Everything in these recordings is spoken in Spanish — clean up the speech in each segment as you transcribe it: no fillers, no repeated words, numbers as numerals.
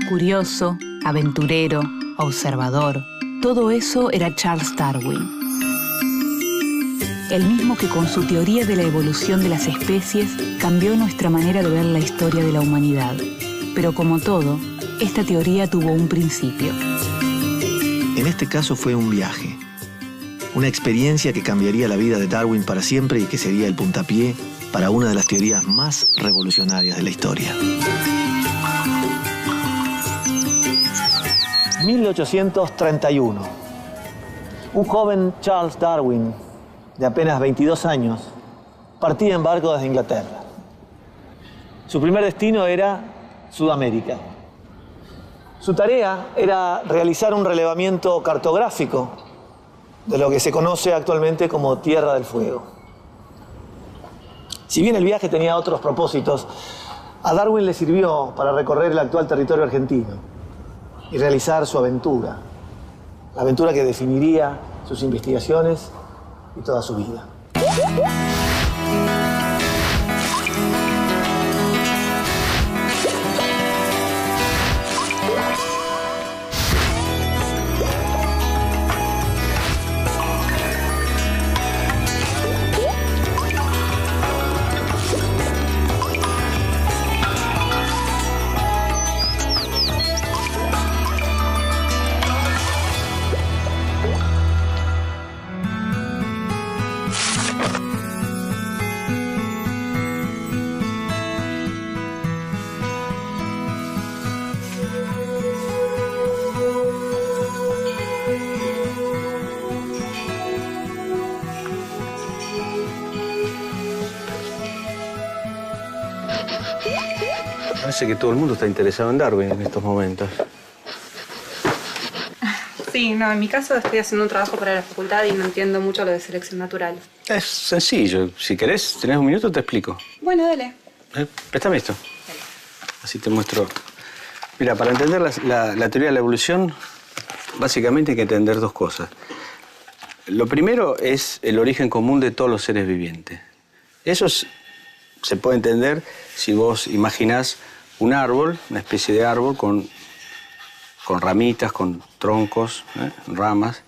Curioso, aventurero, observador, todo eso era Charles Darwin. El mismo que con su teoría de la evolución de las especies cambió nuestra manera de ver la historia de la humanidad. Pero como todo, esta teoría tuvo un principio. En este caso fue un viaje. Una experiencia que cambiaría la vida de Darwin para siempre y que sería el puntapié para una de las teorías más revolucionarias de la historia. 1831. Un joven Charles Darwin, de apenas 22 años, partía en barco desde Inglaterra. Su primer destino era Sudamérica. Su tarea era realizar un relevamiento cartográfico de lo que se conoce actualmente como Tierra del Fuego. Si bien el viaje tenía otros propósitos, a Darwin le sirvió para recorrer el actual territorio argentino y realizar su aventura, la aventura que definiría sus investigaciones y toda su vida. Parece que todo el mundo está interesado en Darwin en estos momentos. Sí, no, en mi caso estoy haciendo un trabajo para la facultad y no entiendo mucho lo de selección natural. Es sencillo. Si querés, tenés un minuto, te explico. Bueno, dale. Préstame esto. Así te muestro. Mira, para entender la teoría de la evolución, básicamente hay que entender dos cosas. Lo primero es el origen común de todos los seres vivientes. Eso se puede entender si vos imaginás un árbol, una especie de árbol con ramitas, con troncos, ramas.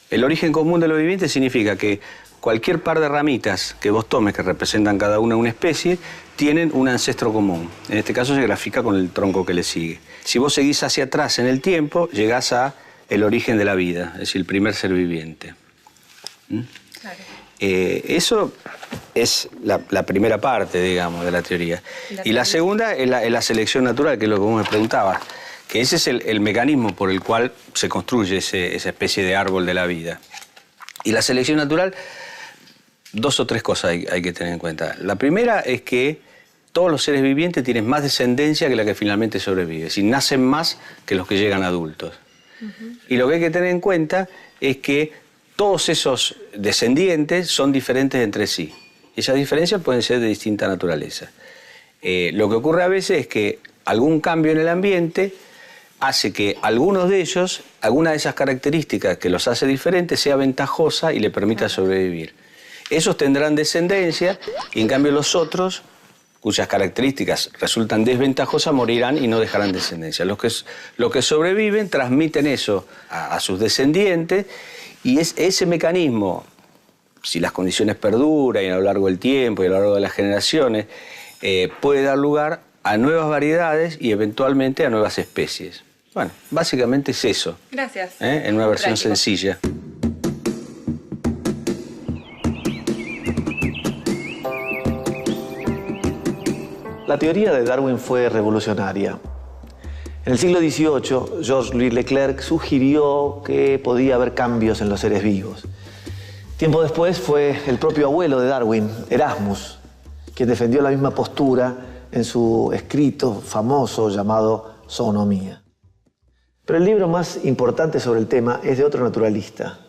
El origen común de los vivientes significa que cualquier par de ramitas que vos tomes, que representan cada una especie, tienen un ancestro común. En este caso se grafica con el tronco que le sigue. Si vos seguís hacia atrás en el tiempo, llegás a el origen de la vida, es decir, el primer ser viviente. Claro. Eso es la primera parte, digamos, de la teoría. Y la segunda es la selección natural, que es lo que vos me preguntabas, que ese es el mecanismo por el cual se construye esa especie de árbol de la vida. Y la selección natural, dos o tres cosas hay que tener en cuenta. La primera es que todos los seres vivientes tienen más descendencia que la que finalmente sobrevive, es decir, nacen más que los que llegan adultos. Y lo que hay que tener en cuenta es que todos esos descendientes son diferentes entre sí. Esas diferencias pueden ser de distinta naturaleza. Lo que ocurre a veces es que algún cambio en el ambiente hace que algunos de ellos, alguna de esas características que los hace diferentes, sea ventajosa y le permita sobrevivir. Esos tendrán descendencia y en cambio los otros, cuyas características resultan desventajosas, morirán y no dejarán descendencia. Los que sobreviven transmiten eso a sus descendientes. Y es ese mecanismo, si las condiciones perduran y a lo largo del tiempo y a lo largo de las generaciones, puede dar lugar a nuevas variedades y eventualmente a nuevas especies. Bueno, básicamente es eso. Gracias. En una versión Práctico. sencilla. La teoría de Darwin fue revolucionaria. En el siglo XVIII, Georges-Louis Leclerc sugirió que podía haber cambios en los seres vivos. Tiempo después fue el propio abuelo de Darwin, Erasmus, quien defendió la misma postura en su escrito famoso llamado Zoonomía. Pero el libro más importante sobre el tema es de otro naturalista,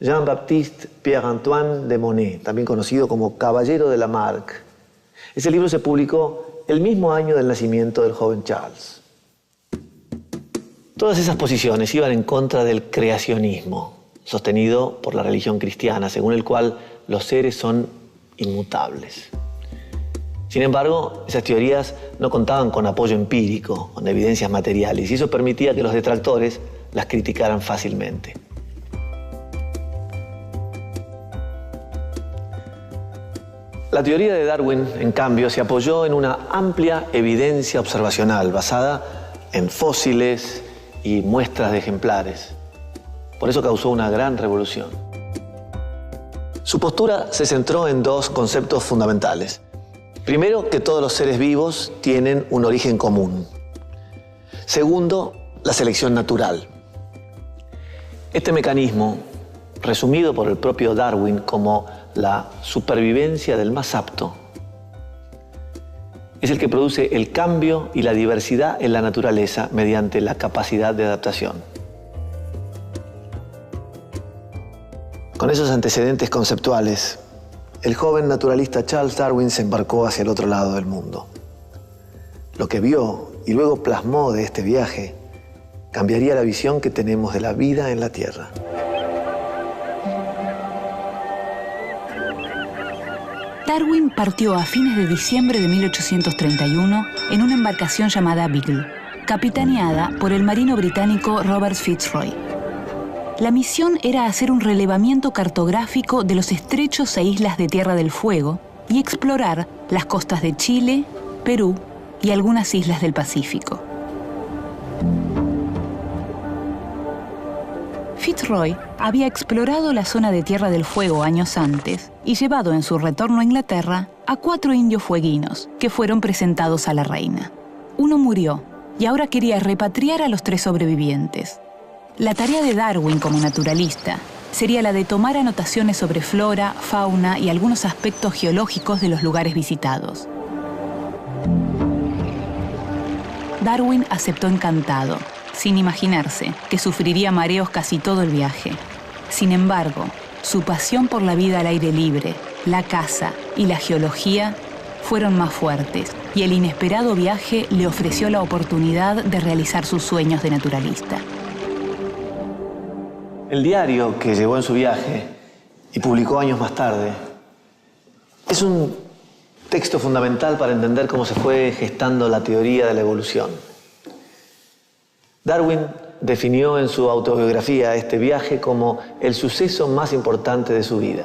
Jean-Baptiste Pierre-Antoine de Monnet, también conocido como Caballero de Lamarck. Ese libro se publicó el mismo año del nacimiento del joven Charles. Todas esas posiciones iban en contra del creacionismo, sostenido por la religión cristiana, según el cual los seres son inmutables. Sin embargo, esas teorías no contaban con apoyo empírico, con evidencias materiales, y eso permitía que los detractores las criticaran fácilmente. La teoría de Darwin, en cambio, se apoyó en una amplia evidencia observacional basada en fósiles y muestras de ejemplares. Por eso causó una gran revolución. Su postura se centró en dos conceptos fundamentales. Primero, que todos los seres vivos tienen un origen común. Segundo, la selección natural. Este mecanismo, resumido por el propio Darwin como la supervivencia del más apto, es el que produce el cambio y la diversidad en la naturaleza mediante la capacidad de adaptación. Con esos antecedentes conceptuales, el joven naturalista Charles Darwin se embarcó hacia el otro lado del mundo. Lo que vio y luego plasmó de este viaje cambiaría la visión que tenemos de la vida en la Tierra. Darwin partió a fines de diciembre de 1831 en una embarcación llamada Beagle, capitaneada por el marino británico Robert Fitzroy. La misión era hacer un relevamiento cartográfico de los estrechos e islas de Tierra del Fuego y explorar las costas de Chile, Perú y algunas islas del Pacífico. Fitzroy había explorado la zona de Tierra del Fuego años antes y llevado en su retorno a Inglaterra a 4 indios fueguinos que fueron presentados a la reina. Uno murió y ahora quería repatriar a los 3 sobrevivientes. La tarea de Darwin como naturalista sería la de tomar anotaciones sobre flora, fauna y algunos aspectos geológicos de los lugares visitados. Darwin aceptó encantado, sin imaginarse que sufriría mareos casi todo el viaje. Sin embargo, su pasión por la vida al aire libre, la caza y la geología fueron más fuertes, y el inesperado viaje le ofreció la oportunidad de realizar sus sueños de naturalista. El diario que llevó en su viaje y publicó años más tarde es un texto fundamental para entender cómo se fue gestando la teoría de la evolución. Darwin definió en su autobiografía este viaje como el suceso más importante de su vida.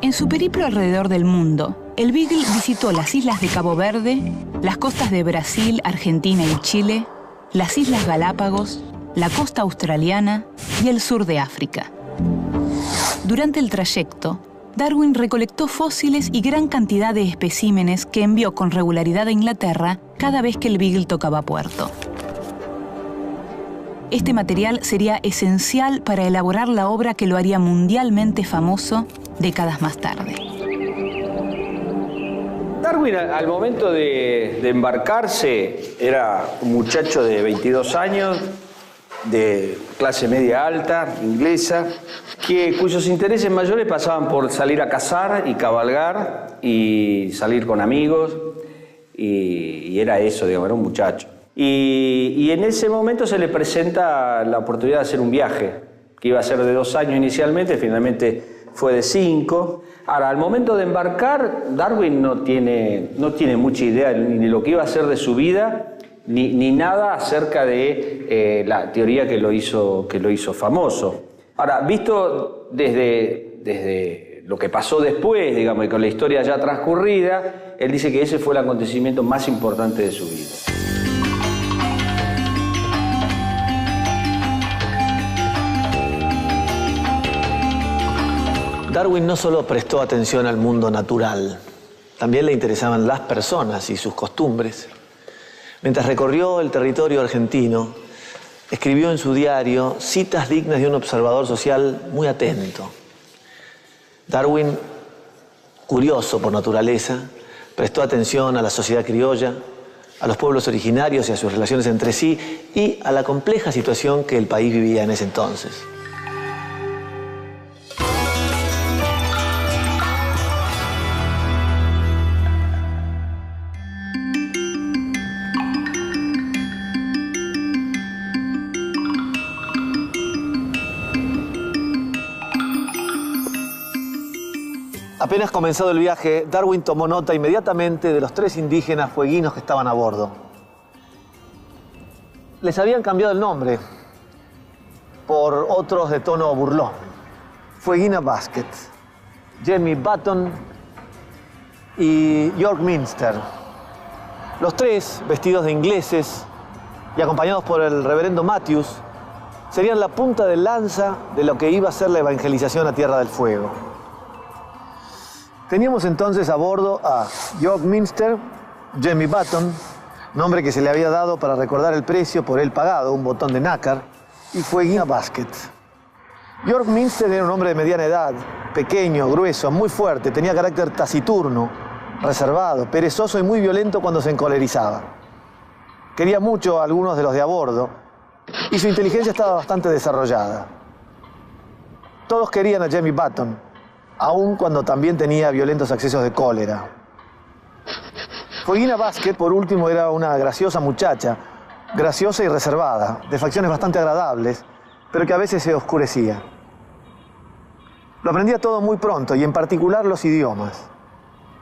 En su periplo alrededor del mundo, el Beagle visitó las islas de Cabo Verde, las costas de Brasil, Argentina y Chile, las Islas Galápagos, la costa australiana y el sur de África. Durante el trayecto, Darwin recolectó fósiles y gran cantidad de especímenes que envió con regularidad a Inglaterra cada vez que el Beagle tocaba puerto. Este material sería esencial para elaborar la obra que lo haría mundialmente famoso décadas más tarde. Darwin, al momento de embarcarse, era un muchacho de 22 años, de clase media alta, inglesa, cuyos intereses mayores pasaban por salir a cazar y cabalgar y salir con amigos, y era eso, digamos, era un muchacho. Y en ese momento se le presenta la oportunidad de hacer un viaje, que iba a ser de 2 años inicialmente, finalmente fue de 5. Ahora, al momento de embarcar, Darwin no tiene mucha idea ni de lo que iba a hacer de su vida, ni nada acerca de la teoría que lo hizo famoso. Ahora, visto desde lo que pasó después, digamos, y con la historia ya transcurrida, él dice que ese fue el acontecimiento más importante de su vida. Darwin no solo prestó atención al mundo natural, también le interesaban las personas y sus costumbres. Mientras recorrió el territorio argentino, escribió en su diario citas dignas de un observador social muy atento. Darwin, curioso por naturaleza, prestó atención a la sociedad criolla, a los pueblos originarios y a sus relaciones entre sí y a la compleja situación que el país vivía en ese entonces. Apenas comenzado el viaje, Darwin tomó nota inmediatamente de los 3 indígenas fueguinos que estaban a bordo. Les habían cambiado el nombre por otros de tono burlón. Fueguina Basket, Jemmy Button y York Minster. Los 3, vestidos de ingleses y acompañados por el reverendo Matthews, serían la punta de lanza de lo que iba a ser la evangelización a Tierra del Fuego. Teníamos entonces a bordo a York Minster, Jemmy Button, nombre que se le había dado para recordar el precio por él pagado, un botón de nácar, y Fueguina Basket. York Minster era un hombre de mediana edad, pequeño, grueso, muy fuerte, tenía carácter taciturno, reservado, perezoso y muy violento cuando se encolerizaba. Quería mucho a algunos de los de a bordo y su inteligencia estaba bastante desarrollada. Todos querían a Jemmy Button, aun cuando también tenía violentos accesos de cólera. Fueguina Basket, por último, era una graciosa muchacha, graciosa y reservada, de facciones bastante agradables, pero que a veces se oscurecía. Lo aprendía todo muy pronto, y en particular los idiomas.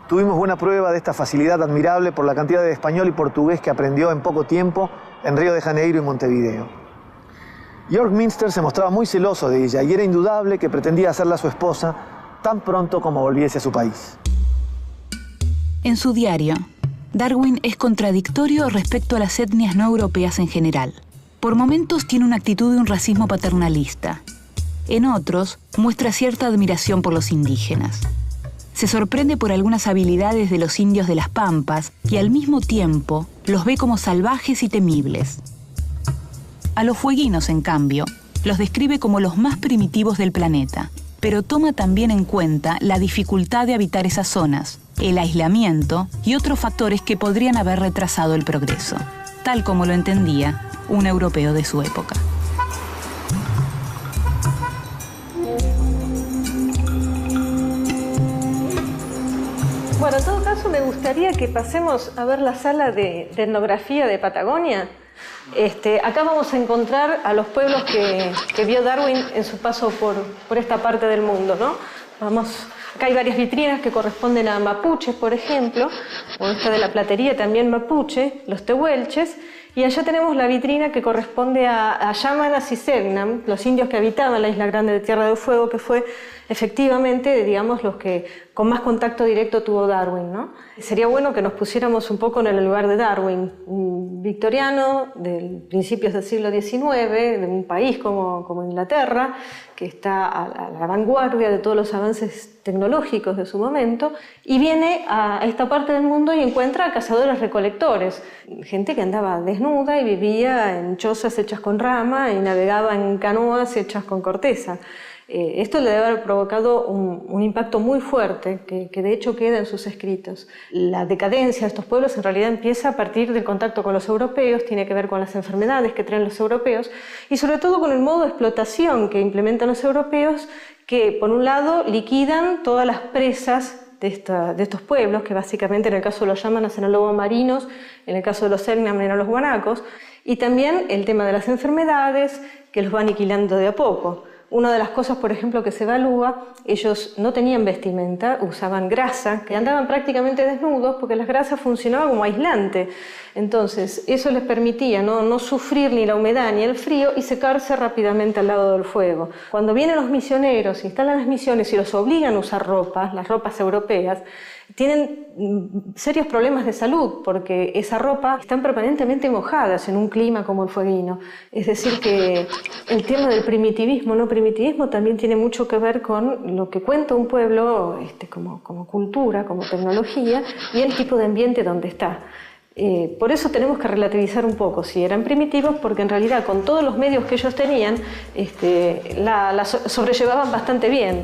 Tuvimos buena prueba de esta facilidad admirable por la cantidad de español y portugués que aprendió en poco tiempo en Río de Janeiro y Montevideo. York Minster se mostraba muy celoso de ella, y era indudable que pretendía hacerla su esposa tan pronto como volviese a su país. En su diario, Darwin es contradictorio respecto a las etnias no europeas en general. Por momentos tiene una actitud de un racismo paternalista. En otros, muestra cierta admiración por los indígenas. Se sorprende por algunas habilidades de los indios de las Pampas y al mismo tiempo los ve como salvajes y temibles. A los fueguinos, en cambio, los describe como los más primitivos del planeta, pero toma también en cuenta la dificultad de habitar esas zonas, el aislamiento y otros factores que podrían haber retrasado el progreso, tal como lo entendía un europeo de su época. Bueno, en todo caso me gustaría que pasemos a ver la sala de etnografía de Patagonia. Acá vamos a encontrar a los pueblos que vio Darwin en su paso por esta parte del mundo, ¿no? Acá hay varias vitrinas que corresponden a mapuches, por ejemplo, o esta de la platería también mapuche, los tehuelches, y allá tenemos la vitrina que corresponde a Yámanas y Selknam, los indios que habitaban la isla grande de Tierra del Fuego, que fue efectivamente, digamos, los que con más contacto directo tuvo Darwin, ¿no? Sería bueno que nos pusiéramos un poco en el lugar de Darwin, un victoriano de principios del siglo XIX, de un país como Inglaterra, que está a la vanguardia de todos los avances tecnológicos de su momento, y viene a esta parte del mundo y encuentra a cazadores-recolectores, gente que andaba desnuda y vivía en chozas hechas con rama y navegaba en canoas hechas con corteza. Esto le debe haber provocado un impacto muy fuerte, que de hecho queda en sus escritos. La decadencia de estos pueblos en realidad empieza a partir del contacto con los europeos, tiene que ver con las enfermedades que traen los europeos y sobre todo con el modo de explotación que implementan los europeos, que por un lado liquidan todas las presas de estos pueblos, que básicamente en el caso de los Yámanas eran lobos marinos, en el caso de los Selknam eran los guanacos, y también el tema de las enfermedades que los va aniquilando de a poco. Una de las cosas, por ejemplo, que se evalúa, ellos no tenían vestimenta, usaban grasa, que andaban prácticamente desnudos porque las grasas funcionaban como aislante. Entonces, eso les permitía no sufrir ni la humedad ni el frío y secarse rápidamente al lado del fuego. Cuando vienen los misioneros, instalan las misiones y los obligan a usar ropas, las ropas europeas, tienen serios problemas de salud porque esa ropa están permanentemente mojadas en un clima como el fueguino. Es decir que el tema del primitivismo, no primitivismo, también tiene mucho que ver con lo que cuenta un pueblo como cultura, como tecnología y el tipo de ambiente donde está. Por eso tenemos que relativizar un poco si eran primitivos, porque en realidad con todos los medios que ellos tenían la sobrellevaban bastante bien.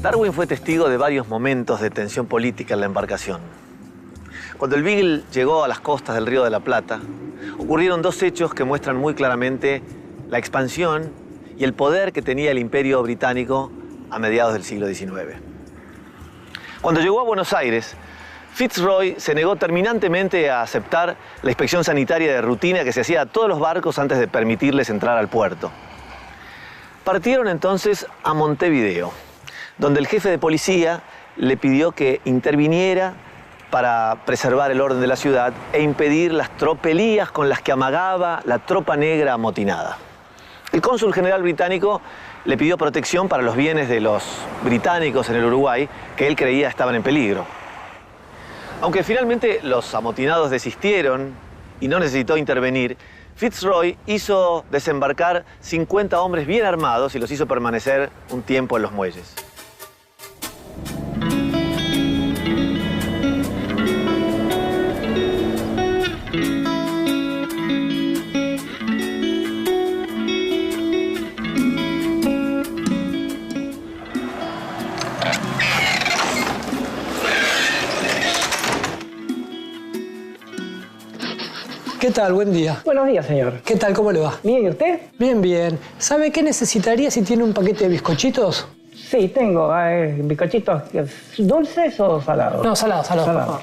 Darwin fue testigo de varios momentos de tensión política en la embarcación. Cuando el Beagle llegó a las costas del Río de la Plata, ocurrieron dos hechos que muestran muy claramente la expansión y el poder que tenía el Imperio Británico a mediados del siglo XIX. Cuando llegó a Buenos Aires, Fitzroy se negó terminantemente a aceptar la inspección sanitaria de rutina que se hacía a todos los barcos antes de permitirles entrar al puerto. Partieron entonces a Montevideo, donde el jefe de policía le pidió que interviniera para preservar el orden de la ciudad e impedir las tropelías con las que amagaba la tropa negra amotinada. El cónsul general británico le pidió protección para los bienes de los británicos en el Uruguay, que él creía estaban en peligro. Aunque finalmente los amotinados desistieron y no necesitó intervenir, Fitzroy hizo desembarcar 50 hombres bien armados y los hizo permanecer un tiempo en los muelles. ¿Qué tal? Buen día. Buenos días, señor. ¿Qué tal? ¿Cómo le va? Bien, ¿y usted? Bien, bien. ¿Sabe qué necesitaría si tiene un paquete de bizcochitos? Sí, tengo. ¿Bizcochitos dulces o salados? No, salados, por favor.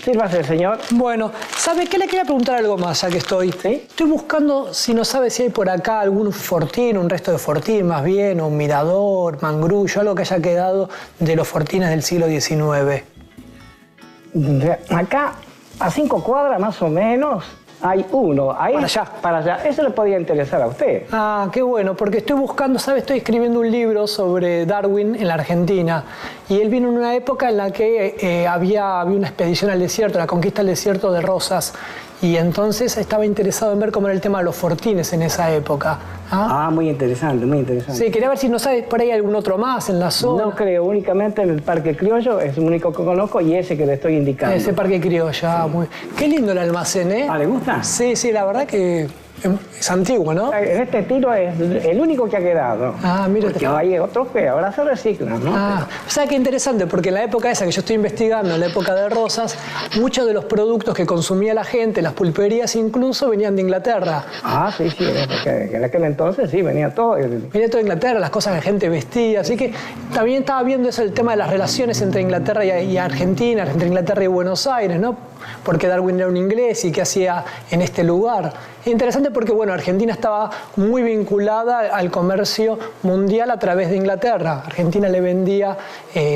Sírvase, señor. Bueno, ¿sabe qué? Le quería preguntar algo más, ya que estoy. ¿Sí? Estoy buscando, si no sabe si hay por acá algún fortín, un resto de fortín más bien, o un mirador, mangrullo, algo que haya quedado de los fortines del siglo XIX. Acá, a 5 cuadras más o menos, hay uno. Ahí, Para allá. Para allá. Eso le podría interesar a usted. Ah, qué bueno, porque estoy buscando, ¿sabe? Estoy escribiendo un libro sobre Darwin en la Argentina. Y él vino en una época en la que había una expedición al desierto, la conquista del desierto de Rosas. Y entonces estaba interesado en ver cómo era el tema de los fortines en esa época. Ah, muy interesante, muy interesante. Sí, quería ver si no sabe por ahí algún otro más en la zona. No creo, únicamente el Parque Criollo es el único que conozco y ese que le estoy indicando. Ese Parque Criollo, muy... Qué lindo el almacén, ¿eh? ¿Ah, le gusta? Sí, sí, la verdad que es antiguo, ¿no? En este estilo es el único que ha quedado. Ah, mira. Porque hay otros que ahora se reciclan, ¿no? Ah, o sea, qué interesante, porque en la época esa que yo estoy investigando, en la época de Rosas, muchos de los productos que consumía la gente, las pulperías incluso, venían de Inglaterra. Ah, sí, porque en aquel entonces sí, venía todo. Venía todo de Inglaterra, las cosas que la gente vestía, así que también estaba viendo eso, el tema de las relaciones entre Inglaterra y Argentina, entre Inglaterra y Buenos Aires, ¿no? Porque Darwin era un inglés y qué hacía en este lugar. Interesante porque, bueno, Argentina estaba muy vinculada al comercio mundial a través de Inglaterra. Argentina le vendía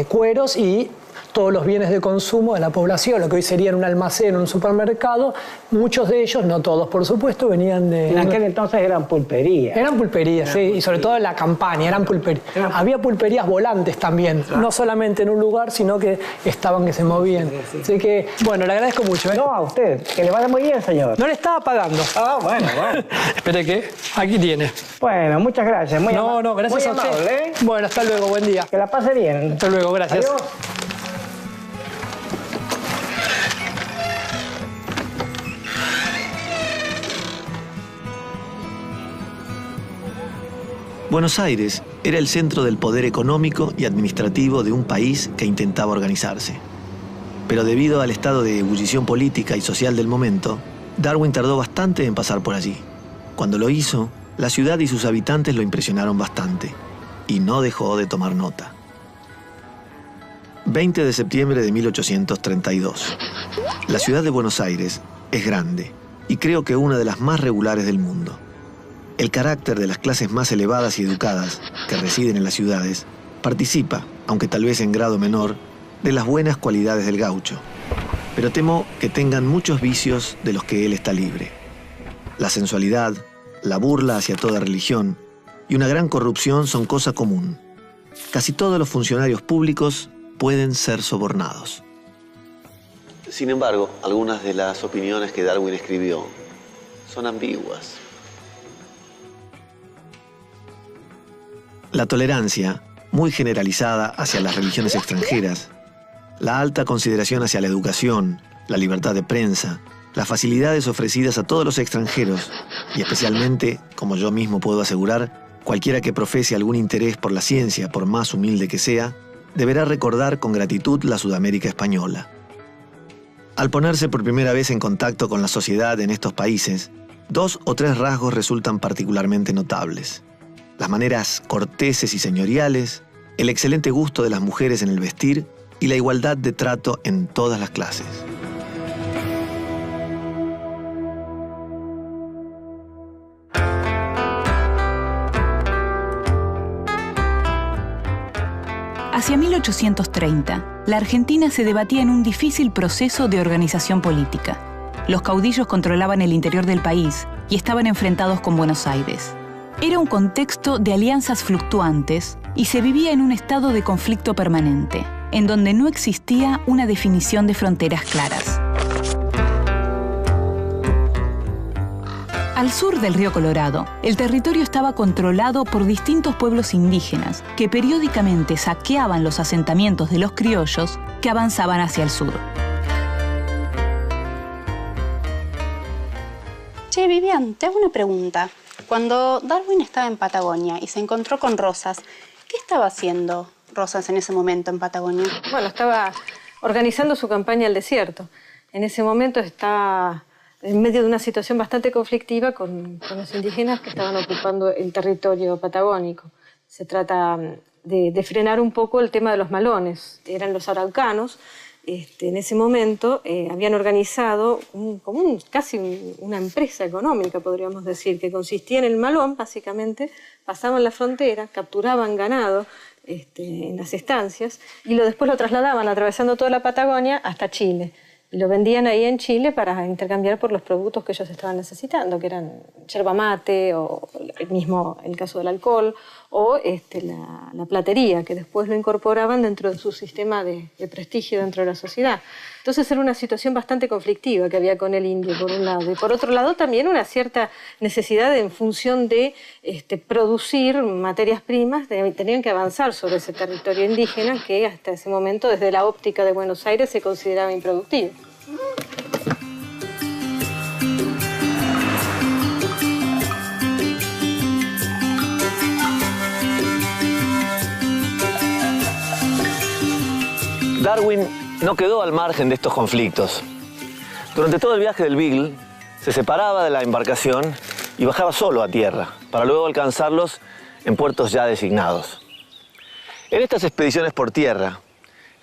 cueros y todos los bienes de consumo de la población, lo que hoy sería un almacén o un supermercado. Muchos de ellos, no todos por supuesto, venían de... En aquel entonces eran pulperías. Eran pulperías, sí, y sobre todo en la campaña, eran pulperías. Había pulperías volantes también, no solamente en un lugar, sino que estaban, que se movían. Así que, bueno, le agradezco mucho. No, a usted, que le vaya muy bien, señor. No le estaba pagando. Ah, bueno. Espere que aquí tiene. Bueno, muchas gracias. Muy No, gracias muy a usted. amable, ¿eh? Bueno, hasta luego, buen día. Que la pase bien. Hasta luego, gracias. Adiós. Buenos Aires era el centro del poder económico y administrativo de un país que intentaba organizarse. Pero debido al estado de ebullición política y social del momento, Darwin tardó bastante en pasar por allí. Cuando lo hizo, la ciudad y sus habitantes lo impresionaron bastante, y no dejó de tomar nota. 20 de septiembre de 1832. La ciudad de Buenos Aires es grande, y creo que una de las más regulares del mundo. El carácter de las clases más elevadas y educadas que residen en las ciudades participa, aunque tal vez en grado menor, de las buenas cualidades del gaucho. Pero temo que tengan muchos vicios de los que él está libre. La sensualidad, la burla hacia toda religión y una gran corrupción son cosa común. Casi todos los funcionarios públicos pueden ser sobornados. Sin embargo, algunas de las opiniones que Darwin escribió son ambiguas. La tolerancia, muy generalizada hacia las religiones extranjeras, la alta consideración hacia la educación, la libertad de prensa, las facilidades ofrecidas a todos los extranjeros, y especialmente, como yo mismo puedo asegurar, cualquiera que profese algún interés por la ciencia, por más humilde que sea, deberá recordar con gratitud la Sudamérica española. Al ponerse por primera vez en contacto con la sociedad en estos países, 2 o 3 rasgos resultan particularmente notables. las maneras corteses y señoriales, el excelente gusto de las mujeres en el vestir y la igualdad de trato en todas las clases. Hacia 1830, la Argentina se debatía en un difícil proceso de organización política. Los caudillos controlaban el interior del país y estaban enfrentados con Buenos Aires. Era un contexto de alianzas fluctuantes y se vivía en un estado de conflicto permanente, en donde no existía una definición de fronteras claras. Al sur del río Colorado, el territorio estaba controlado por distintos pueblos indígenas que periódicamente saqueaban los asentamientos de los criollos que avanzaban hacia el sur. Che, Vivian, te hago una pregunta. Cuando Darwin estaba en Patagonia y se encontró con Rosas, ¿qué estaba haciendo Rosas en ese momento en Patagonia? Bueno, estaba organizando su campaña al desierto. En ese momento estaba en medio de una situación bastante conflictiva con los indígenas que estaban ocupando el territorio patagónico. Se trata de frenar un poco el tema de los malones. Eran los araucanos. En ese momento habían organizado casi una empresa económica, podríamos decir, que consistía en el malón, básicamente. Pasaban la frontera, capturaban ganado en las estancias y después lo trasladaban atravesando toda la Patagonia hasta Chile. Y lo vendían ahí en Chile para intercambiar por los productos que ellos estaban necesitando, que eran yerba mate, o el caso del alcohol, o la platería, que después lo incorporaban dentro de su sistema de prestigio dentro de la sociedad. Entonces era una situación bastante conflictiva que había con el indio, por un lado. Y por otro lado también una cierta necesidad en función de producir materias primas, tenían que avanzar sobre ese territorio indígena que hasta ese momento, desde la óptica de Buenos Aires, se consideraba improductivo. Darwin no quedó al margen de estos conflictos. Durante todo el viaje del Beagle, se separaba de la embarcación y bajaba solo a tierra, para luego alcanzarlos en puertos ya designados. En estas expediciones por tierra,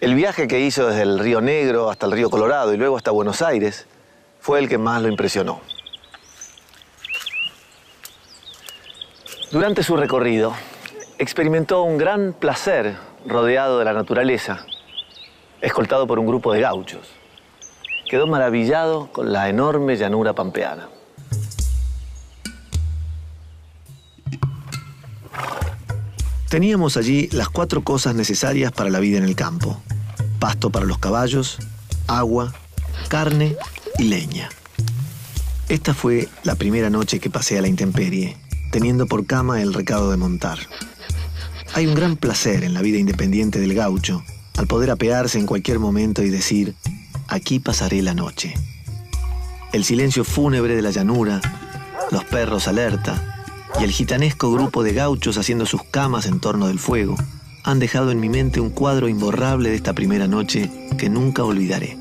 el viaje que hizo desde el Río Negro hasta el Río Colorado y luego hasta Buenos Aires fue el que más lo impresionó. Durante su recorrido, experimentó un gran placer rodeado de la naturaleza, escoltado por un grupo de gauchos. Quedó maravillado con la enorme llanura pampeana. Teníamos allí las 4 cosas necesarias para la vida en el campo: pasto para los caballos, agua, carne y leña. Esta fue la primera noche que pasé a la intemperie, teniendo por cama el recado de montar. Hay un gran placer en la vida independiente del gaucho, al poder apearse en cualquier momento y decir: aquí pasaré la noche. El silencio fúnebre de la llanura, los perros alerta y el gitanesco grupo de gauchos haciendo sus camas en torno del fuego han dejado en mi mente un cuadro imborrable de esta primera noche que nunca olvidaré.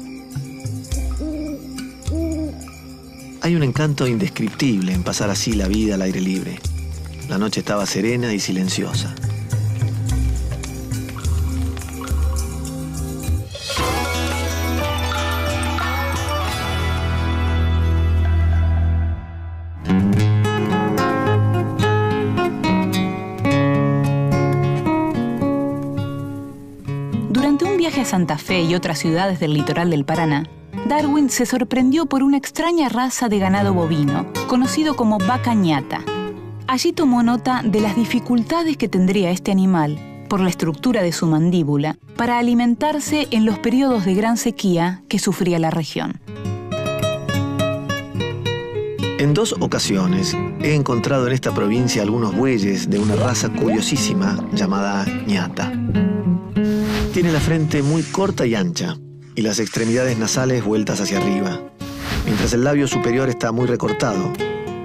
Hay un encanto indescriptible en pasar así la vida al aire libre. La noche estaba serena y silenciosa. A Santa Fe y otras ciudades del litoral del Paraná, Darwin se sorprendió por una extraña raza de ganado bovino, conocido como vaca ñata. Allí tomó nota de las dificultades que tendría este animal, por la estructura de su mandíbula, para alimentarse en los periodos de gran sequía que sufría la región. En 2 ocasiones he encontrado en esta provincia algunos bueyes de una raza curiosísima llamada ñata. Tiene la frente muy corta y ancha, y las extremidades nasales vueltas hacia arriba, mientras el labio superior está muy recortado.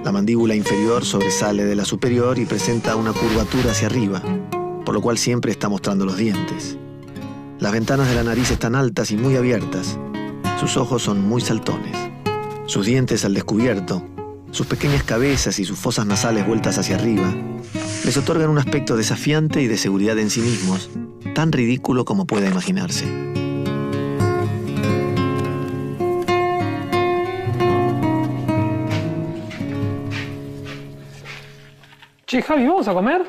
La mandíbula inferior sobresale de la superior y presenta una curvatura hacia arriba, por lo cual siempre está mostrando los dientes. Las ventanas de la nariz están altas y muy abiertas. Sus ojos son muy saltones. Sus dientes al descubierto, sus pequeñas cabezas y sus fosas nasales vueltas hacia arriba, les otorgan un aspecto desafiante y de seguridad en sí mismos, tan ridículo como pueda imaginarse. Che, Javi, ¿vamos a comer?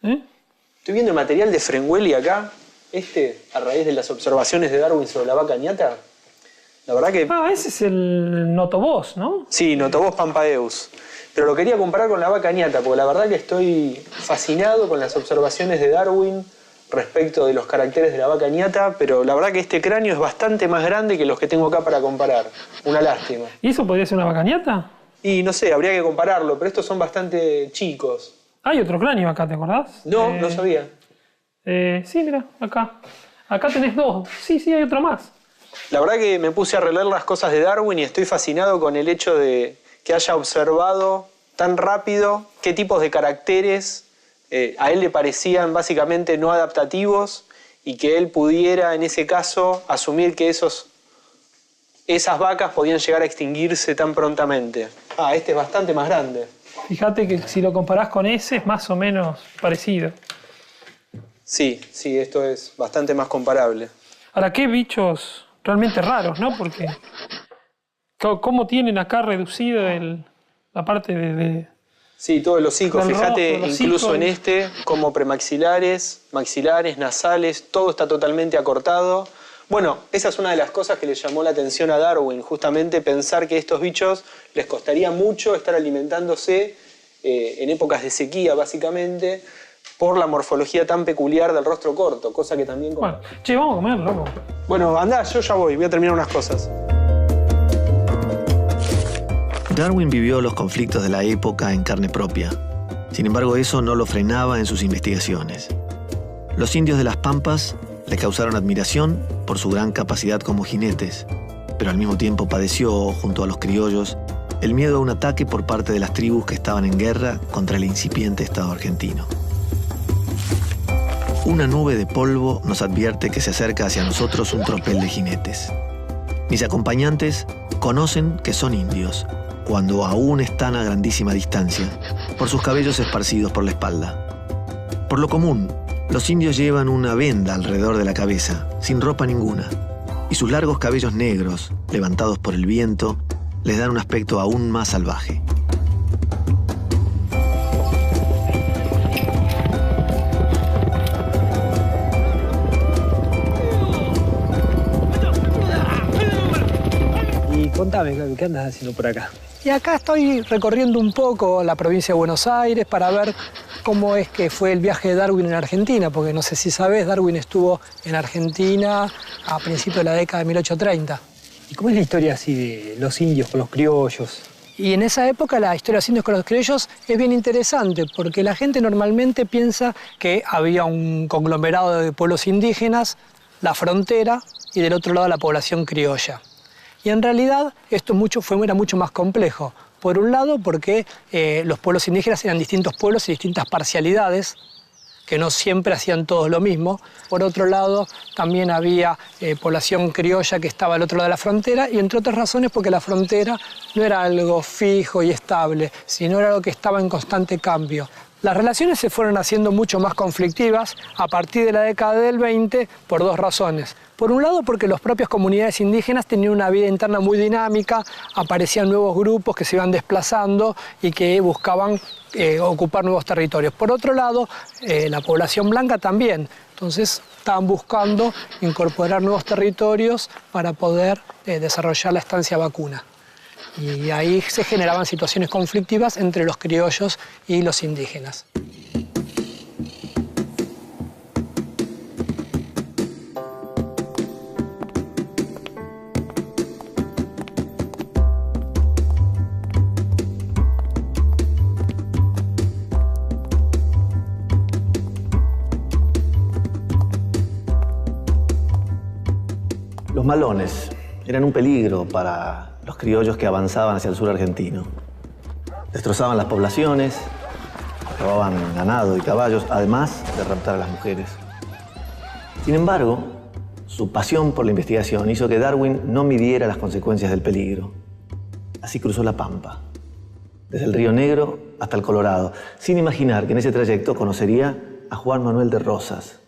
Estoy viendo el material de Frengueli acá, a raíz de las observaciones de Darwin sobre la vaca ñata. La verdad que... Ah, ese es el Notobos, ¿no? Sí, Notobos pampaeus. Pero lo quería comparar con la vaca ñata, porque la verdad que estoy fascinado con las observaciones de Darwin respecto de los caracteres de la vaca ñata, pero la verdad que este cráneo es bastante más grande que los que tengo acá para comparar. Una lástima. ¿Y eso podría ser una vaca ñata? Y no sé, habría que compararlo, pero estos son bastante chicos. Hay otro cráneo acá, ¿te acordás? No, no sabía. Sí, mira, acá. Acá tenés dos. Sí, hay otro más. La verdad que me puse a releer las cosas de Darwin y estoy fascinado con el hecho de que haya observado tan rápido qué tipos de caracteres a él le parecían básicamente no adaptativos y que él pudiera, en ese caso, asumir que esas vacas podían llegar a extinguirse tan prontamente. Ah, este es bastante más grande. Fíjate que si lo comparás con ese es más o menos parecido. Sí, esto es bastante más comparable. Ahora, qué bichos realmente raros, ¿no? Porque cómo tienen acá reducido la parte de... Sí, todo el hocico. Fíjate, rostro, incluso en como premaxilares, maxilares, nasales, todo está totalmente acortado. Bueno, esa es una de las cosas que le llamó la atención a Darwin, justamente pensar que a estos bichos les costaría mucho estar alimentándose en épocas de sequía, básicamente, por la morfología tan peculiar del rostro corto, cosa que también... Bueno, che, vamos a comer, loco. Bueno, andá, yo ya voy a terminar unas cosas. Darwin vivió los conflictos de la época en carne propia. Sin embargo, eso no lo frenaba en sus investigaciones. Los indios de las Pampas le causaron admiración por su gran capacidad como jinetes, pero al mismo tiempo padeció, junto a los criollos, el miedo a un ataque por parte de las tribus que estaban en guerra contra el incipiente Estado argentino. Una nube de polvo nos advierte que se acerca hacia nosotros un tropel de jinetes. Mis acompañantes conocen que son indios, cuando aún están a grandísima distancia, por sus cabellos esparcidos por la espalda. Por lo común, los indios llevan una venda alrededor de la cabeza, sin ropa ninguna, y sus largos cabellos negros, levantados por el viento, les dan un aspecto aún más salvaje. Y contame, ¿qué andas haciendo por acá? Y acá estoy recorriendo un poco la provincia de Buenos Aires para ver cómo es que fue el viaje de Darwin en Argentina, porque no sé si sabés, Darwin estuvo en Argentina a principios de la década de 1830. ¿Y cómo es la historia así de los indios con los criollos? Y en esa época la historia de los indios con los criollos es bien interesante, porque la gente normalmente piensa que había un conglomerado de pueblos indígenas, la frontera y del otro lado la población criolla. Y en realidad esto era mucho más complejo. Por un lado, porque los pueblos indígenas eran distintos pueblos y distintas parcialidades, que no siempre hacían todos lo mismo. Por otro lado, también había población criolla que estaba al otro lado de la frontera, y entre otras razones porque la frontera no era algo fijo y estable, sino era algo que estaba en constante cambio. Las relaciones se fueron haciendo mucho más conflictivas a partir de la década del 20 por dos razones. Por un lado, porque las propias comunidades indígenas tenían una vida interna muy dinámica, aparecían nuevos grupos que se iban desplazando y que buscaban ocupar nuevos territorios. Por otro lado, la población blanca también. Entonces, estaban buscando incorporar nuevos territorios para poder desarrollar la estancia vacuna. Y ahí se generaban situaciones conflictivas entre los criollos y los indígenas. Los malones eran un peligro para los criollos que avanzaban hacia el sur argentino. Destrozaban las poblaciones, robaban ganado y caballos, además de raptar a las mujeres. Sin embargo, su pasión por la investigación hizo que Darwin no midiera las consecuencias del peligro. Así cruzó la Pampa, desde el Río Negro hasta el Colorado, sin imaginar que en ese trayecto conocería a Juan Manuel de Rosas,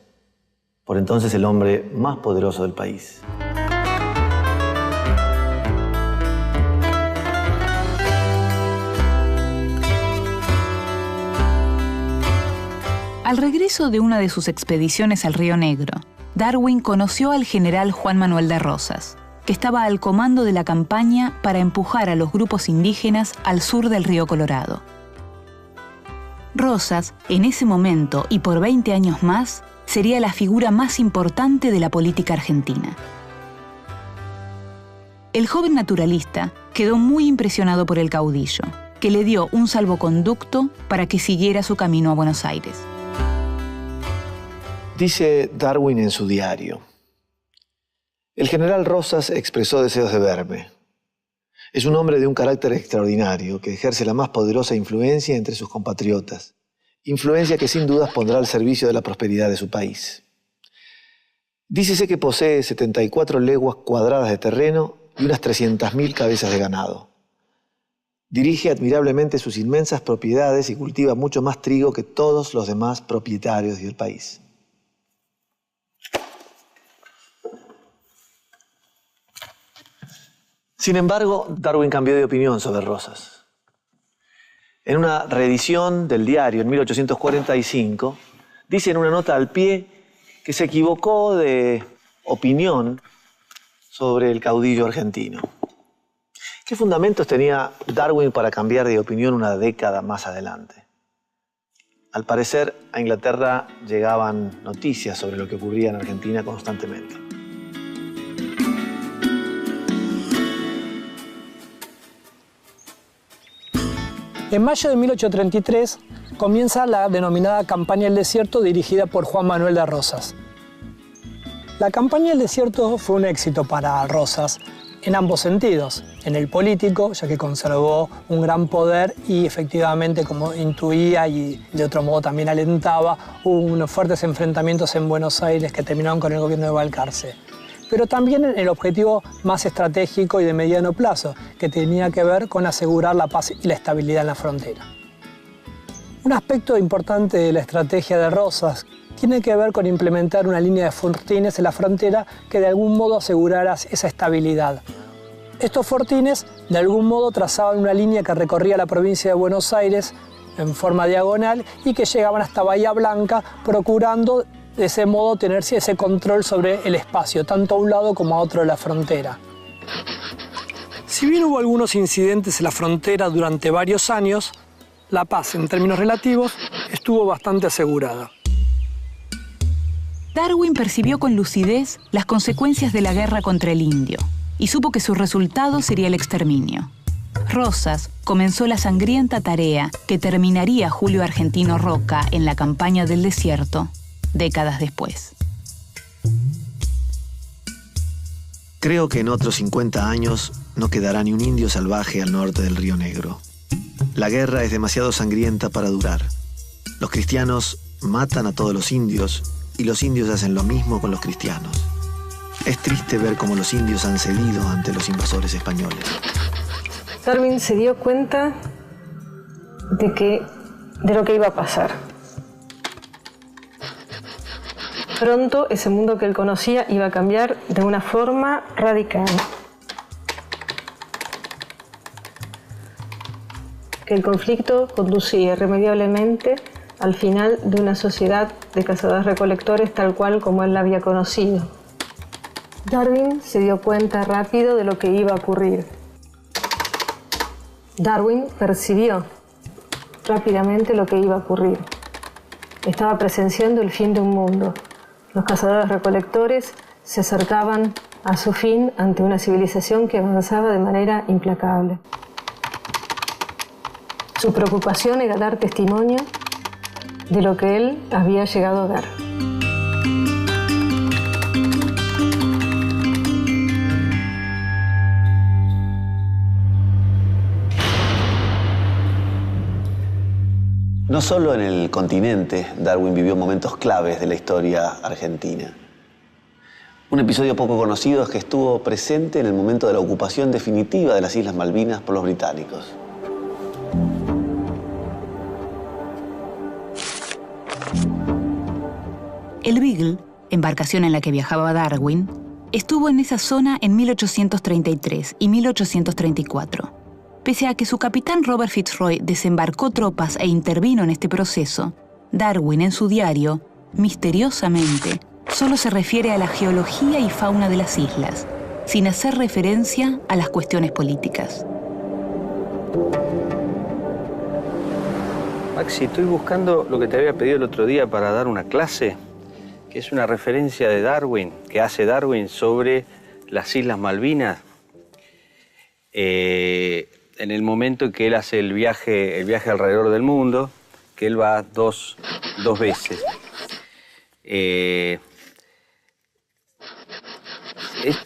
por entonces el hombre más poderoso del país. Al regreso de una de sus expediciones al Río Negro, Darwin conoció al general Juan Manuel de Rosas, que estaba al comando de la campaña para empujar a los grupos indígenas al sur del río Colorado. Rosas, en ese momento y por 20 años más, sería la figura más importante de la política argentina. El joven naturalista quedó muy impresionado por el caudillo, que le dio un salvoconducto para que siguiera su camino a Buenos Aires. Dice Darwin en su diario: el general Rosas expresó deseos de verme. Es un hombre de un carácter extraordinario que ejerce la más poderosa influencia entre sus compatriotas, influencia que sin dudas pondrá al servicio de la prosperidad de su país. Dícese que posee 74 leguas cuadradas de terreno y unas 300.000 cabezas de ganado. Dirige admirablemente sus inmensas propiedades y cultiva mucho más trigo que todos los demás propietarios del país. Sin embargo, Darwin cambió de opinión sobre Rosas. En una reedición del diario en 1845, dice en una nota al pie que se equivocó de opinión sobre el caudillo argentino. ¿Qué fundamentos tenía Darwin para cambiar de opinión una década más adelante? Al parecer, a Inglaterra llegaban noticias sobre lo que ocurría en Argentina constantemente. En mayo de 1833 comienza la denominada Campaña del Desierto dirigida por Juan Manuel de Rosas. La Campaña del Desierto fue un éxito para Rosas en ambos sentidos. En el político, ya que conservó un gran poder y efectivamente, como intuía y de otro modo también alentaba, hubo unos fuertes enfrentamientos en Buenos Aires que terminaron con el gobierno de Balcarce. Pero también en el objetivo más estratégico y de mediano plazo, que tenía que ver con asegurar la paz y la estabilidad en la frontera. Un aspecto importante de la estrategia de Rosas tiene que ver con implementar una línea de fortines en la frontera que de algún modo asegurara esa estabilidad. Estos fortines de algún modo trazaban una línea que recorría la provincia de Buenos Aires en forma diagonal y que llegaban hasta Bahía Blanca, procurando de ese modo tener ese control sobre el espacio, tanto a un lado como a otro de la frontera. Si bien hubo algunos incidentes en la frontera durante varios años, la paz, en términos relativos, estuvo bastante asegurada. Darwin percibió con lucidez las consecuencias de la guerra contra el indio y supo que su resultado sería el exterminio. Rosas comenzó la sangrienta tarea que terminaría Julio Argentino Roca en la Campaña del Desierto décadas después. Creo que en otros 50 años no quedará ni un indio salvaje al norte del Río Negro. La guerra es demasiado sangrienta para durar. Los cristianos matan a todos los indios y los indios hacen lo mismo con los cristianos. Es triste ver cómo los indios han cedido ante los invasores españoles. Darwin se dio cuenta de lo que iba a pasar. Pronto ese mundo que él conocía iba a cambiar de una forma radical. Que el conflicto conducía irremediablemente al final de una sociedad de cazadores-recolectores tal cual como él la había conocido. Darwin se dio cuenta rápido de lo que iba a ocurrir. Darwin percibió rápidamente lo que iba a ocurrir. Estaba presenciando el fin de un mundo. Los cazadores-recolectores se acercaban a su fin ante una civilización que avanzaba de manera implacable. Su preocupación era dar testimonio de lo que él había llegado a ver. No solo en el continente, Darwin vivió momentos claves de la historia argentina. Un episodio poco conocido es que estuvo presente en el momento de la ocupación definitiva de las Islas Malvinas por los británicos. El Beagle, embarcación en la que viajaba Darwin, estuvo en esa zona en 1833 y 1834. Pese a que su capitán Robert Fitzroy desembarcó tropas e intervino en este proceso, Darwin en su diario, misteriosamente, solo se refiere a la geología y fauna de las islas, sin hacer referencia a las cuestiones políticas. Maxi, estoy buscando lo que te había pedido el otro día para dar una clase, que es una referencia de Darwin, que hace Darwin sobre las Islas Malvinas, en el momento en que él hace el viaje alrededor del mundo, que él va dos veces.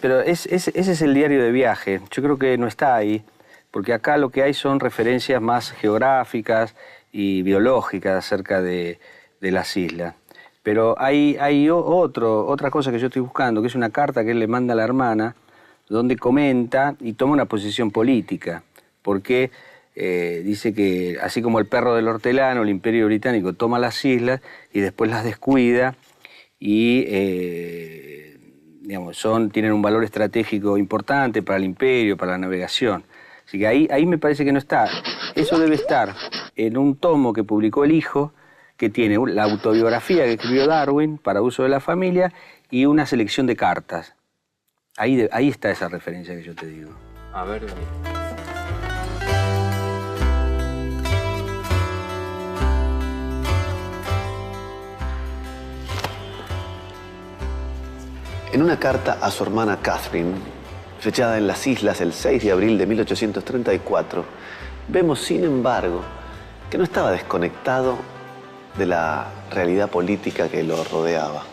Pero ese es el diario de viaje. Yo creo que no está ahí, porque acá lo que hay son referencias más geográficas y biológicas acerca de las islas. Pero hay otra cosa que yo estoy buscando, que es una carta que él le manda a la hermana, donde comenta y toma una posición política, porque dice que, así como el perro del hortelano, el Imperio Británico toma las islas y después las descuida y digamos, tienen un valor estratégico importante para el imperio, para la navegación. Así que ahí me parece que no está. Eso debe estar en un tomo que publicó el hijo, que tiene la autobiografía que escribió Darwin para uso de la familia y una selección de cartas. Ahí está esa referencia que yo te digo. A ver, En una carta a su hermana Catherine, fechada en las islas el 6 de abril de 1834, vemos, sin embargo, que no estaba desconectado de la realidad política que lo rodeaba.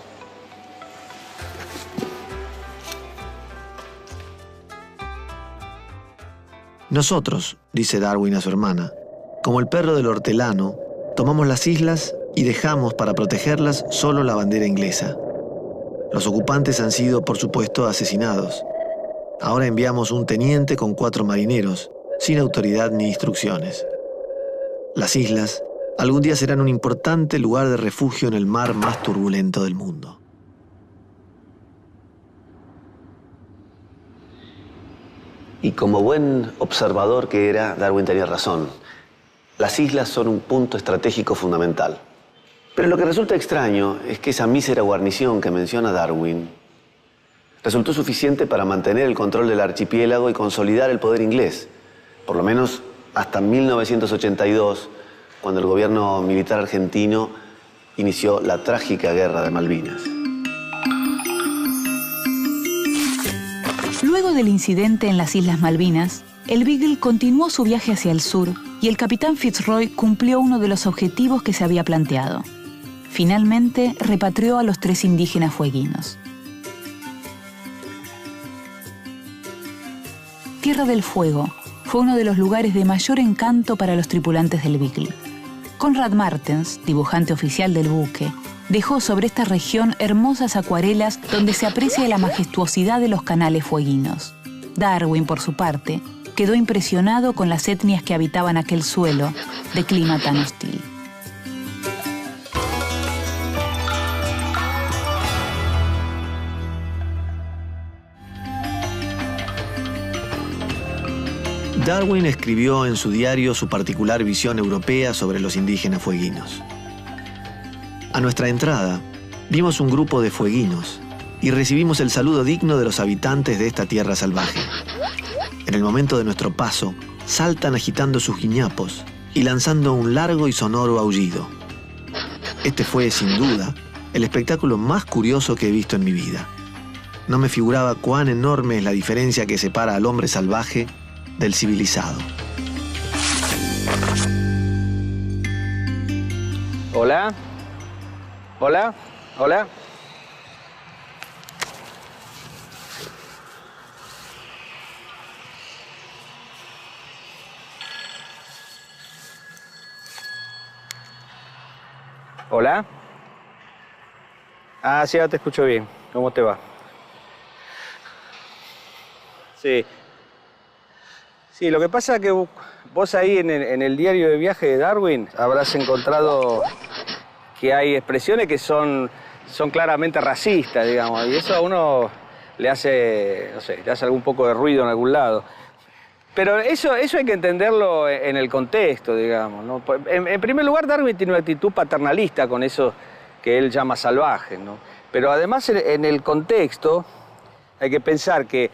Nosotros, dice Darwin a su hermana, como el perro del hortelano, tomamos las islas y dejamos para protegerlas solo la bandera inglesa. Los ocupantes han sido, por supuesto, asesinados. Ahora enviamos un teniente con 4 marineros, sin autoridad ni instrucciones. Las islas algún día serán un importante lugar de refugio en el mar más turbulento del mundo. Y como buen observador que era, Darwin tenía razón. Las islas son un punto estratégico fundamental. Pero lo que resulta extraño es que esa mísera guarnición que menciona Darwin resultó suficiente para mantener el control del archipiélago y consolidar el poder inglés, por lo menos hasta 1982, cuando el gobierno militar argentino inició la trágica Guerra de Malvinas. Luego del incidente en las Islas Malvinas, el Beagle continuó su viaje hacia el sur y el capitán Fitzroy cumplió uno de los objetivos que se había planteado. Finalmente, repatrió a los 3 indígenas fueguinos. Tierra del Fuego fue uno de los lugares de mayor encanto para los tripulantes del Beagle. Conrad Martens, dibujante oficial del buque, dejó sobre esta región hermosas acuarelas donde se aprecia la majestuosidad de los canales fueguinos. Darwin, por su parte, quedó impresionado con las etnias que habitaban aquel suelo de clima tan hostil. Darwin escribió en su diario su particular visión europea sobre los indígenas fueguinos. A nuestra entrada, vimos un grupo de fueguinos y recibimos el saludo digno de los habitantes de esta tierra salvaje. En el momento de nuestro paso, saltan agitando sus guiñapos y lanzando un largo y sonoro aullido. Este fue, sin duda, el espectáculo más curioso que he visto en mi vida. No me figuraba cuán enorme es la diferencia que separa al hombre salvaje del civilizado. Hola. Hola. Hola. Hola. Ah, sí, ahora te escucho bien. ¿Cómo te va? Sí. Sí, lo que pasa es que vos ahí en el diario de viaje de Darwin habrás encontrado que hay expresiones que son son claramente racistas, digamos, y eso a uno le hace, no sé, le hace algún poco de ruido en algún lado. Pero eso hay que entenderlo en el contexto, digamos, ¿no? En primer lugar, Darwin tiene una actitud paternalista con eso que él llama salvaje, ¿no? Pero además en el contexto hay que pensar que,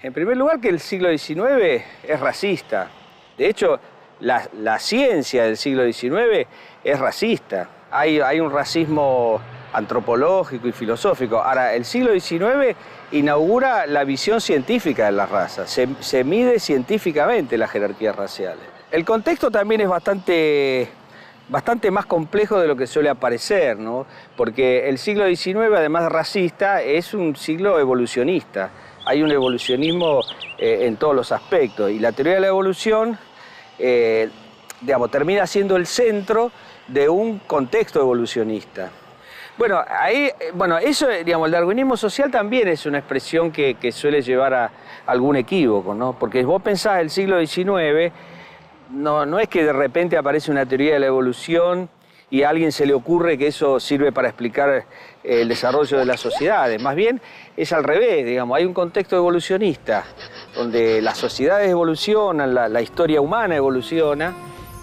en primer lugar, que el siglo XIX es racista. De hecho, la ciencia del siglo XIX es racista. Hay un racismo antropológico y filosófico. Ahora, el siglo XIX inaugura la visión científica de las razas. Se mide científicamente las jerarquías raciales. El contexto también es bastante más complejo de lo que suele parecer, ¿no? Porque el siglo XIX, además de racista, es un siglo evolucionista. Hay un evolucionismo en todos los aspectos. Y la teoría de la evolución, digamos, termina siendo el centro de un contexto evolucionista. Bueno, eso, digamos, el darwinismo social también es una expresión que suele llevar a algún equívoco, ¿no? Porque vos pensás el siglo XIX, no es que de repente aparece una teoría de la evolución y a alguien se le ocurre que eso sirve para explicar el desarrollo de las sociedades. Más bien es al revés, digamos, hay un contexto evolucionista donde las sociedades evolucionan, la historia humana evoluciona,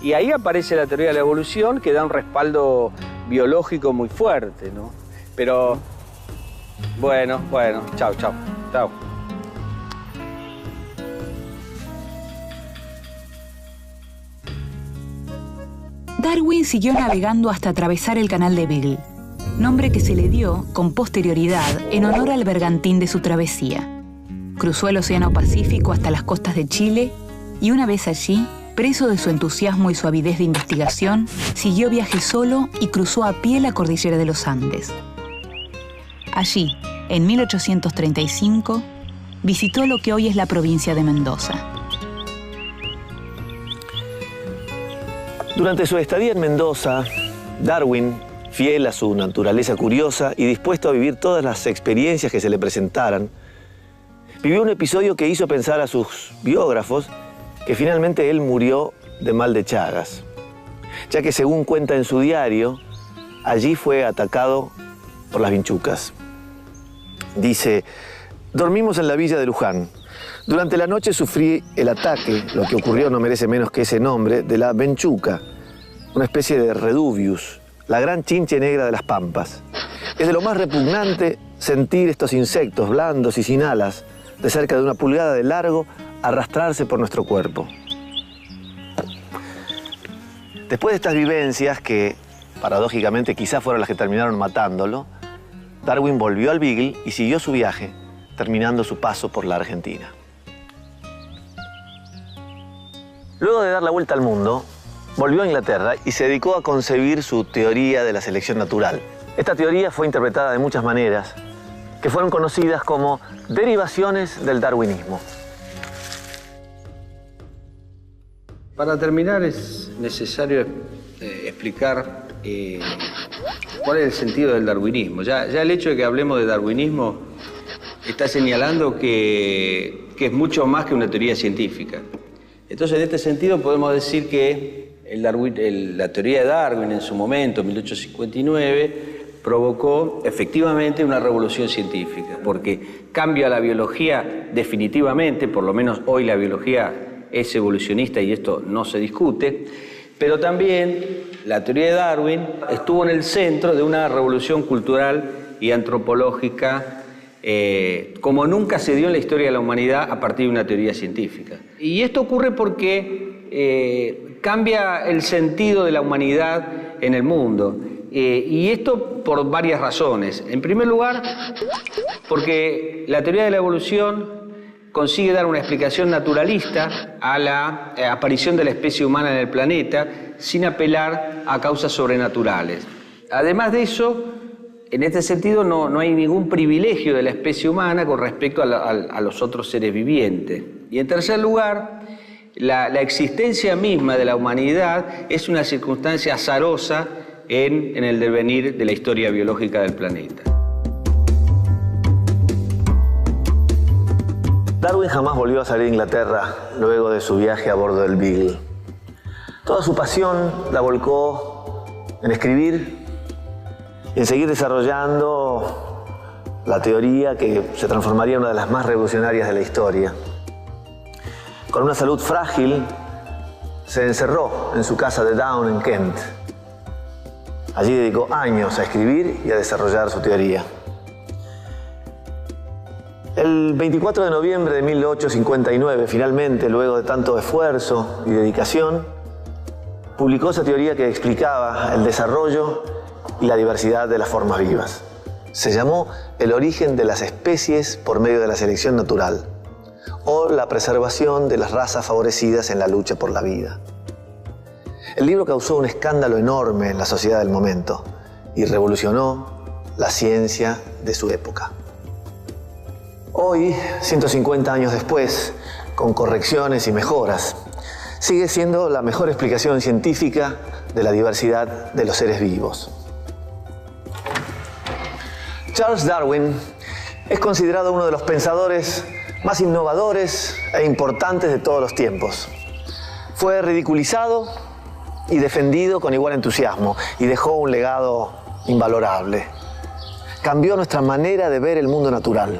y ahí aparece la teoría de la evolución que da un respaldo biológico muy fuerte, ¿no? Pero, bueno, chau. Darwin siguió navegando hasta atravesar el Canal de Beagle, nombre que se le dio con posterioridad en honor al bergantín de su travesía. Cruzó el Océano Pacífico hasta las costas de Chile y una vez allí, preso de su entusiasmo y su avidez de investigación, siguió viaje solo y cruzó a pie la cordillera de los Andes. Allí, en 1835, visitó lo que hoy es la provincia de Mendoza. Durante su estadía en Mendoza, Darwin, fiel a su naturaleza curiosa y dispuesto a vivir todas las experiencias que se le presentaran, vivió un episodio que hizo pensar a sus biógrafos que finalmente él murió de mal de Chagas, ya que según cuenta en su diario, allí fue atacado por las vinchucas. Dice, dormimos en la villa de Luján. Durante la noche sufrí el ataque, lo que ocurrió no merece menos que ese nombre, de la venchuca, una especie de reduvius, la gran chinche negra de las pampas. Es de lo más repugnante sentir estos insectos blandos y sin alas, de cerca de 1 pulgada de largo, arrastrarse por nuestro cuerpo. Después de estas vivencias, que paradójicamente quizás fueron las que terminaron matándolo, Darwin volvió al Beagle y siguió su viaje, terminando su paso por la Argentina. Luego de dar la vuelta al mundo, volvió a Inglaterra y se dedicó a concebir su teoría de la selección natural. Esta teoría fue interpretada de muchas maneras, que fueron conocidas como derivaciones del darwinismo. Para terminar es necesario explicar cuál es el sentido del darwinismo. Ya el hecho de que hablemos de darwinismo está señalando que es mucho más que una teoría científica. Entonces, en este sentido podemos decir que la teoría de Darwin en su momento, en 1859, provocó efectivamente una revolución científica, porque cambia la biología definitivamente, por lo menos hoy la biología es evolucionista y esto no se discute, pero también la teoría de Darwin estuvo en el centro de una revolución cultural y antropológica como nunca se dio en la historia de la humanidad a partir de una teoría científica. Y esto ocurre porque cambia el sentido de la humanidad en el mundo. Y esto por varias razones. En primer lugar, porque la teoría de la evolución consigue dar una explicación naturalista a la aparición de la especie humana en el planeta sin apelar a causas sobrenaturales. Además de eso, en este sentido no hay ningún privilegio de la especie humana con respecto a los otros seres vivientes. Y en tercer lugar, la existencia misma de la humanidad es una circunstancia azarosa en el devenir de la historia biológica del planeta. Darwin jamás volvió a salir de Inglaterra luego de su viaje a bordo del Beagle. Toda su pasión la volcó en escribir y en seguir desarrollando la teoría que se transformaría en una de las más revolucionarias de la historia. Con una salud frágil, se encerró en su casa de Down en Kent. Allí dedicó años a escribir y a desarrollar su teoría. El 24 de noviembre de 1859, finalmente, luego de tanto esfuerzo y dedicación, publicó esa teoría que explicaba el desarrollo y la diversidad de las formas vivas. Se llamó El origen de las especies por medio de la selección natural, o la preservación de las razas favorecidas en la lucha por la vida. El libro causó un escándalo enorme en la sociedad del momento y revolucionó la ciencia de su época. Hoy, 150 años después, con correcciones y mejoras, sigue siendo la mejor explicación científica de la diversidad de los seres vivos. Charles Darwin es considerado uno de los pensadores más innovadores e importantes de todos los tiempos. Fue ridiculizado y defendido con igual entusiasmo y dejó un legado invalorable. Cambió nuestra manera de ver el mundo natural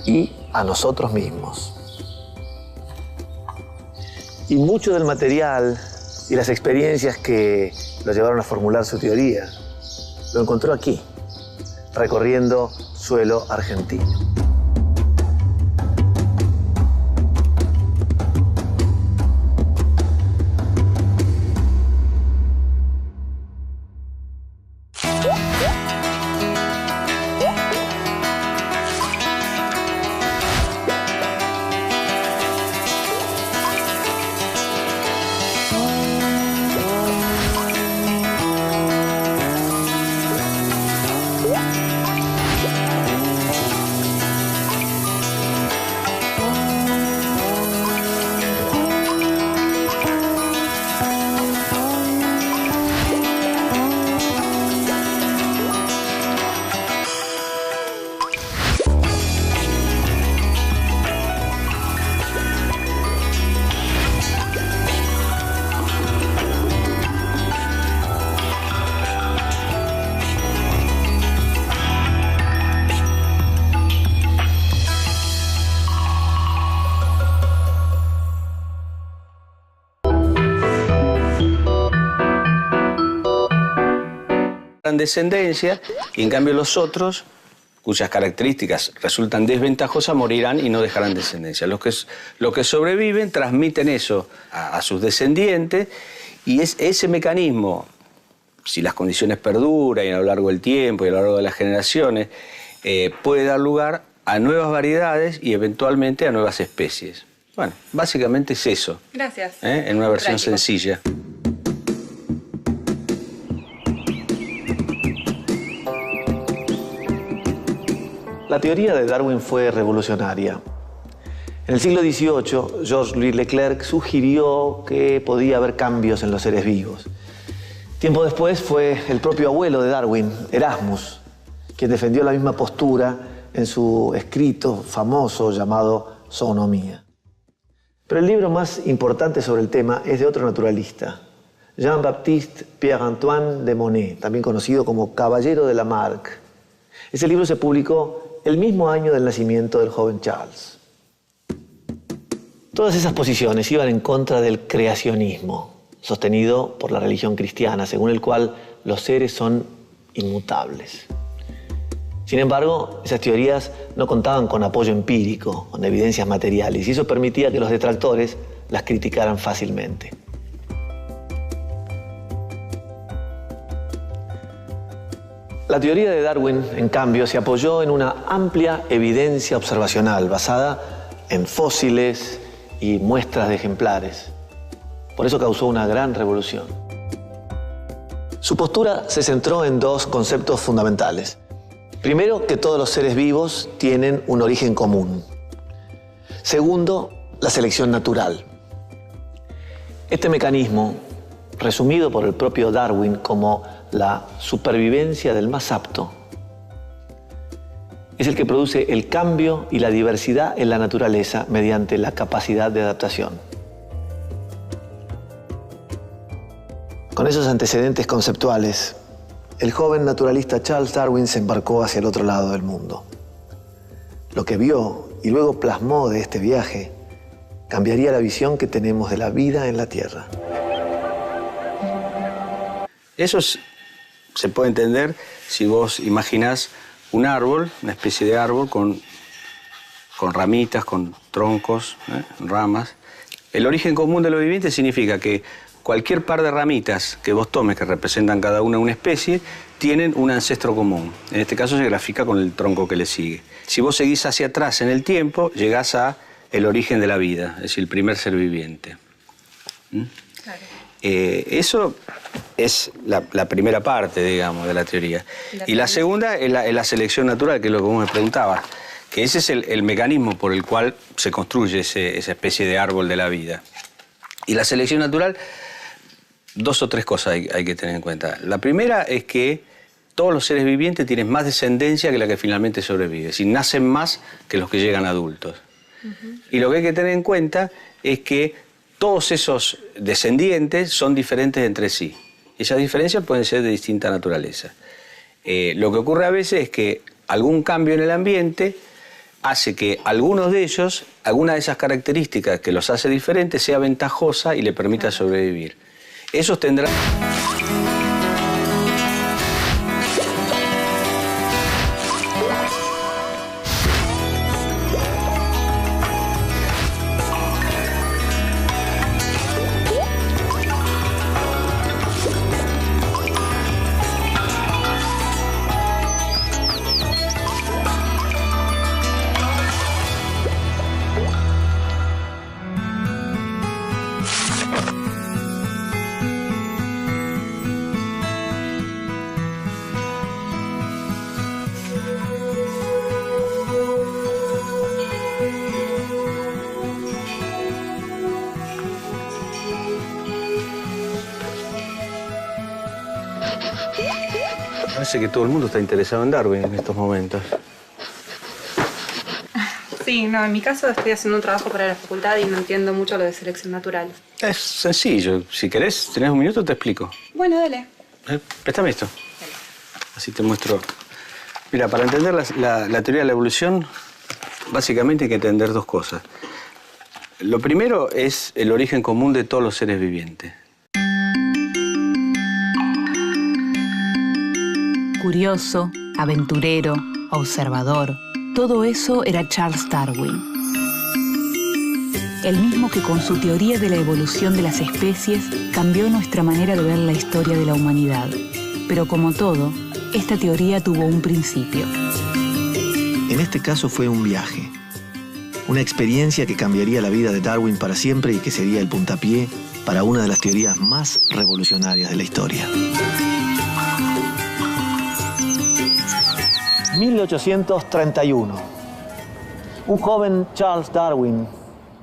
y a nosotros mismos. Y mucho del material y las experiencias que lo llevaron a formular su teoría lo encontró aquí, recorriendo suelo argentino. Descendencia, y en cambio los otros, cuyas características resultan desventajosas, morirán y no dejarán descendencia. Los que sobreviven transmiten eso a sus descendientes, y es ese mecanismo, si las condiciones perduran y a lo largo del tiempo y a lo largo de las generaciones, puede dar lugar a nuevas variedades y eventualmente a nuevas especies. Bueno, básicamente es eso. Gracias. En una versión Práctico. sencilla. La teoría de Darwin fue revolucionaria. En el siglo XVIII, Georges Leclerc sugirió que podía haber cambios en los seres vivos. Tiempo después fue el propio abuelo de Darwin, Erasmus, quien defendió la misma postura en su escrito famoso llamado Zoonomía. Pero el libro más importante sobre el tema es de otro naturalista, Jean-Baptiste Pierre-Antoine de Monnet, también conocido como Caballero de Lamarck. Ese libro se publicó el mismo año del nacimiento del joven Charles. Todas esas posiciones iban en contra del creacionismo, sostenido por la religión cristiana, según el cual los seres son inmutables. Sin embargo, esas teorías no contaban con apoyo empírico, con evidencias materiales, y eso permitía que los detractores las criticaran fácilmente. La teoría de Darwin, en cambio, se apoyó en una amplia evidencia observacional basada en fósiles y muestras de ejemplares. Por eso causó una gran revolución. Su postura se centró en dos conceptos fundamentales. Primero, que todos los seres vivos tienen un origen común. Segundo, la selección natural. Este mecanismo, resumido por el propio Darwin como la supervivencia del más apto, es el que produce el cambio y la diversidad en la naturaleza mediante la capacidad de adaptación. Con esos antecedentes conceptuales, el joven naturalista Charles Darwin se embarcó hacia el otro lado del mundo. Lo que vio y luego plasmó de este viaje cambiaría la visión que tenemos de la vida en la Tierra. Eso se puede entender si vos imaginás un árbol, una especie de árbol con ramitas, con troncos, ramas. El origen común de lo viviente significa que cualquier par de ramitas que vos tomes, que representan cada una especie, tienen un ancestro común. En este caso se grafica con el tronco que le sigue. Si vos seguís hacia atrás en el tiempo, llegás a el origen de la vida, es decir, el primer ser viviente. Claro. Eso es la primera parte, digamos, de la teoría. Y la segunda es la selección natural, que es lo que vos me preguntabas, que ese es el mecanismo por el cual se construye esa especie de árbol de la vida. Y la selección natural, dos o tres cosas hay que tener en cuenta. La primera es que todos los seres vivientes tienen más descendencia que la que finalmente sobrevive, es decir, nacen más que los que llegan adultos. Y lo que hay que tener en cuenta es que todos esos descendientes son diferentes entre sí. Esas diferencias pueden ser de distinta naturaleza. Lo que ocurre a veces es que algún cambio en el ambiente hace que algunos de ellos, alguna de esas características que los hace diferentes, sea ventajosa y le permita sobrevivir. Esos tendrán... Parece que todo el mundo está interesado en Darwin en estos momentos. Sí, no, en mi caso estoy haciendo un trabajo para la facultad y no entiendo mucho lo de selección natural. Es sencillo. Si querés, tenés un minuto, te explico. Bueno, dale. Préstame esto. Así te muestro. Mira, para entender la teoría de la evolución, básicamente hay que entender dos cosas. Lo primero es el origen común de todos los seres vivientes. Curioso, aventurero, observador, todo eso era Charles Darwin. El mismo que con su teoría de la evolución de las especies cambió nuestra manera de ver la historia de la humanidad. Pero como todo, esta teoría tuvo un principio. En este caso fue un viaje. Una experiencia que cambiaría la vida de Darwin para siempre y que sería el puntapié para una de las teorías más revolucionarias de la historia. 1831. Un joven Charles Darwin,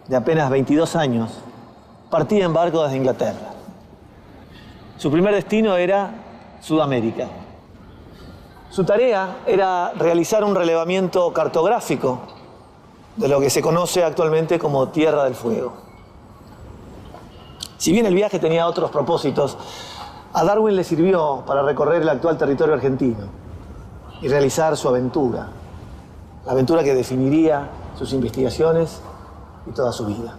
de apenas 22 años, partía en barco desde Inglaterra. Su primer destino era Sudamérica. Su tarea era realizar un relevamiento cartográfico de lo que se conoce actualmente como Tierra del Fuego. Si bien el viaje tenía otros propósitos, a Darwin le sirvió para recorrer el actual territorio argentino y realizar su aventura, la aventura que definiría sus investigaciones y toda su vida.